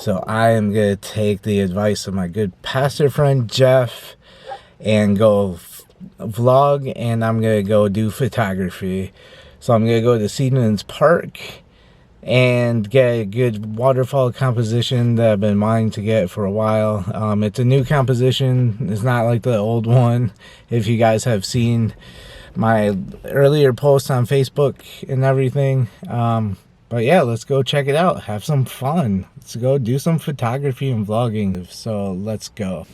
So I am going to take the advice of my good pastor friend Jeff and go vlog, and I'm going to go do photography. So I'm going to go to Seedman's Park and get a good waterfall composition that I've been wanting to get for a while. It's a new composition. It's not like the old one. If you guys have seen my earlier posts on Facebook and everything. But yeah, let's go check it out. Have some fun. Let's go do some photography and vlogging. So let's go.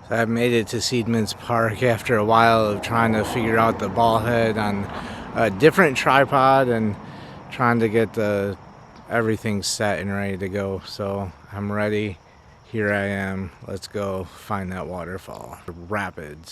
I made it to Seedman's Park after a while of trying to figure out the ball head on a different tripod and trying to get everything set and ready to go. So I'm ready. Here I am. Let's go find that waterfall. Rapids.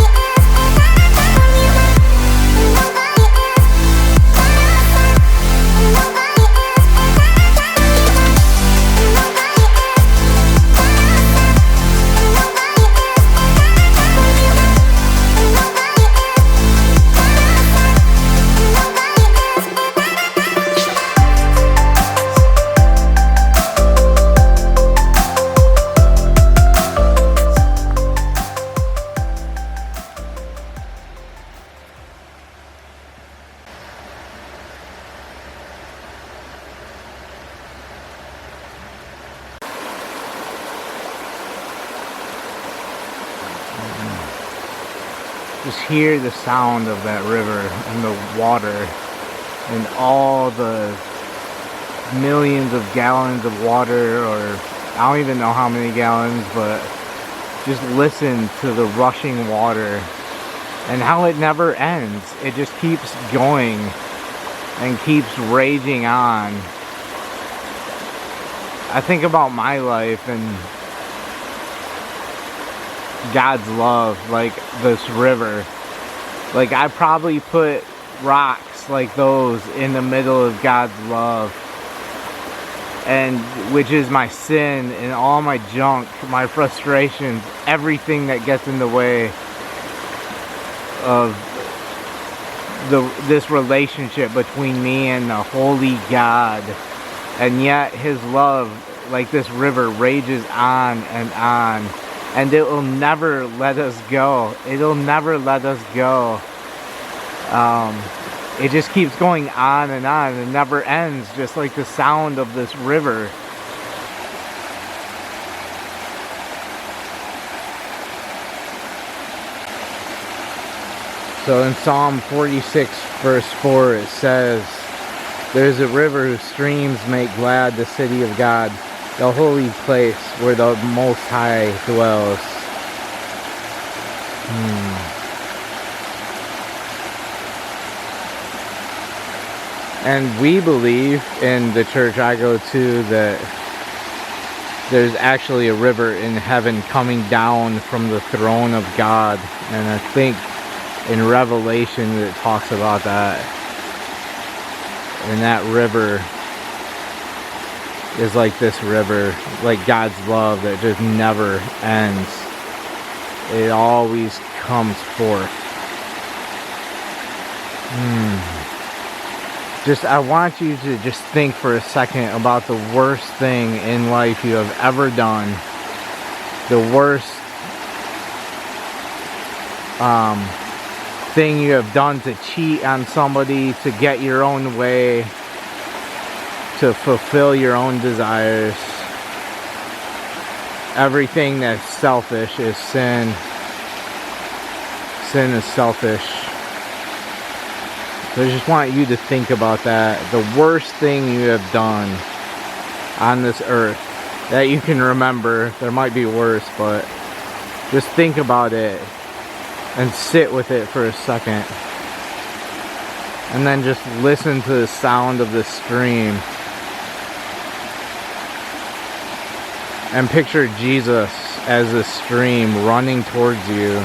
Just hear the sound of that river and the water and all the millions of gallons of water, or I don't even know how many gallons, but just listen to the rushing water and how it never ends. It just keeps going and keeps raging on. I think about my life and God's love, like this river. Like, I probably put rocks like those in the middle of God's love, and which is my sin and all my junk, my frustrations, everything that gets in the way of this relationship between me and the holy God. And yet his love, like this river, rages on and on. And it will never let us go. It'll never let us go. It just keeps going on and on. It never ends, just like the sound of this river. So in Psalm 46, verse 4, it says, "There's a river whose streams make glad the city of God, the holy place where the Most High dwells." And we believe in the church I go to that there's actually a river in heaven coming down from the throne of God. And I think in Revelation it talks about that. And that river is like this river, like God's love that just never ends. It always comes forth. I want you to just think for a second about the worst thing in life you have ever done. The worst thing you have done to cheat on somebody, to get your own way, to fulfill your own desires. Everything that's selfish is sin. Sin is selfish. So I just want you to think about that. The worst thing you have done on this earth that you can remember. There might be worse, but just think about it and sit with it for a second. And then just listen to the sound of the stream. And picture Jesus as the stream running towards you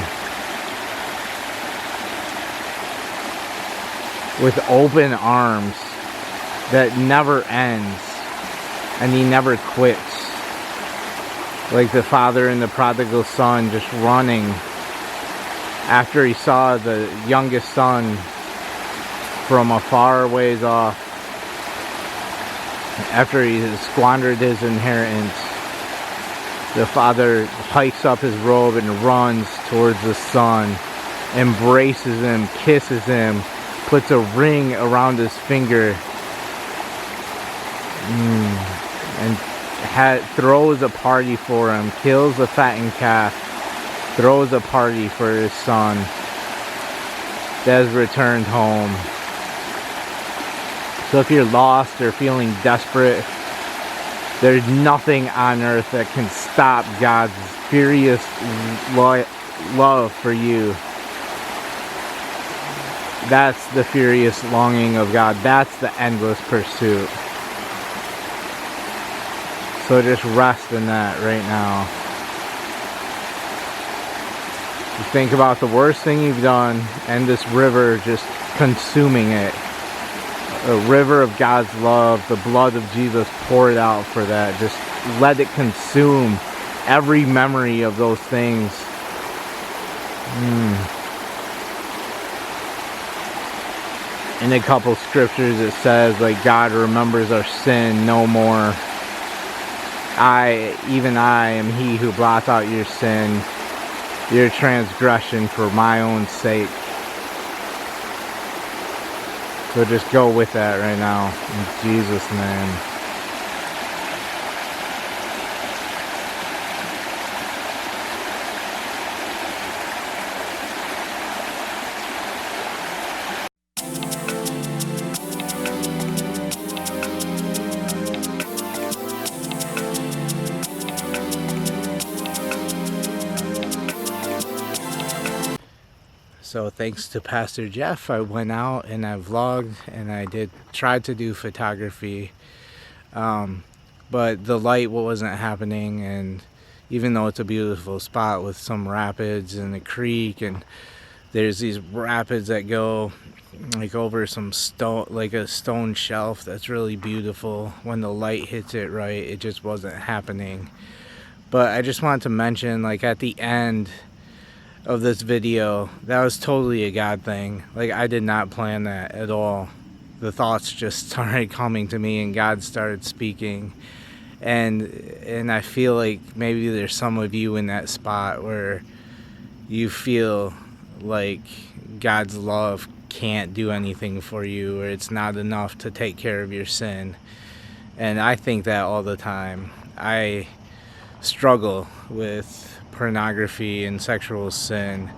with open arms that never ends, and he never quits. Like the father and the prodigal son just running after he saw the youngest son from a far ways off, after he squandered his inheritance. The father hikes up his robe and runs towards the son, embraces him, kisses him, puts a ring around his finger, and throws a party for him, kills a fattened calf, throws a party for his son that has returned home. So if you're lost or feeling desperate, there's nothing on earth that can stop God's furious love for you. That's the furious longing of God. That's the endless pursuit. So just rest in that right now. You think about the worst thing you've done and this river just consuming it. A river of God's love, the blood of Jesus poured out for that. Just let it consume every memory of those things. In a couple scriptures it says, like, God remembers our sin no more. Even I am he who blots out your sin, your transgression for my own sake. So just go with that right now, in Jesus' name. So thanks to Pastor Jeff, I went out and I vlogged and I tried to do photography, but the light wasn't happening. And even though it's a beautiful spot with some rapids and a creek, and there's these rapids that go like over some stone, like a stone shelf that's really beautiful, when the light hits it right, it just wasn't happening. But I just wanted to mention, like, at the end of this video, that was totally a God thing. Like, I did not plan that at all. The thoughts just started coming to me and God started speaking, and I feel like maybe there's some of you in that spot where you feel like God's love can't do anything for you, or it's not enough to take care of your sin. And I think that all the time. I struggle with pornography and sexual sin,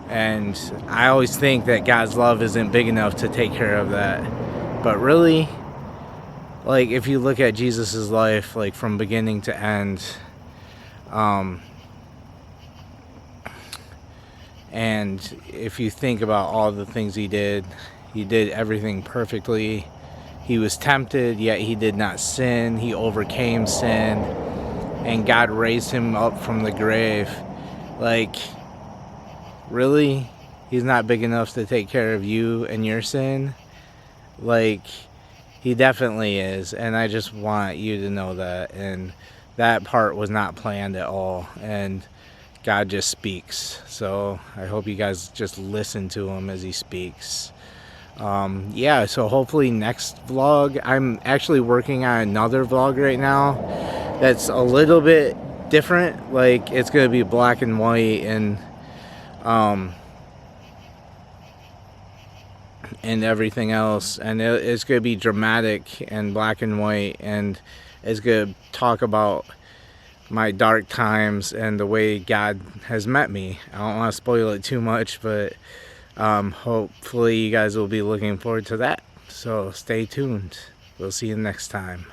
and I always think that God's love isn't big enough to take care of that. But really, like, if you look at Jesus's life, like, from beginning to end, and if you think about all the things he did everything perfectly. He was tempted, yet he did not sin. He overcame sin, and God raised him up from the grave. Like, really? He's not big enough to take care of you and your sin? Like, he definitely is, and I just want you to know that. And that part was not planned at all, and God just speaks. So I hope you guys just listen to him as he speaks. Yeah, so hopefully next vlog, I'm actually working on another vlog right now that's a little bit different. Like, it's gonna be black and white, and everything else, and it's gonna be dramatic and black and white, and it's gonna talk about my dark times and the way God has met me. I don't want to spoil it too much, but hopefully you guys will be looking forward to that. So stay tuned. We'll see you next time.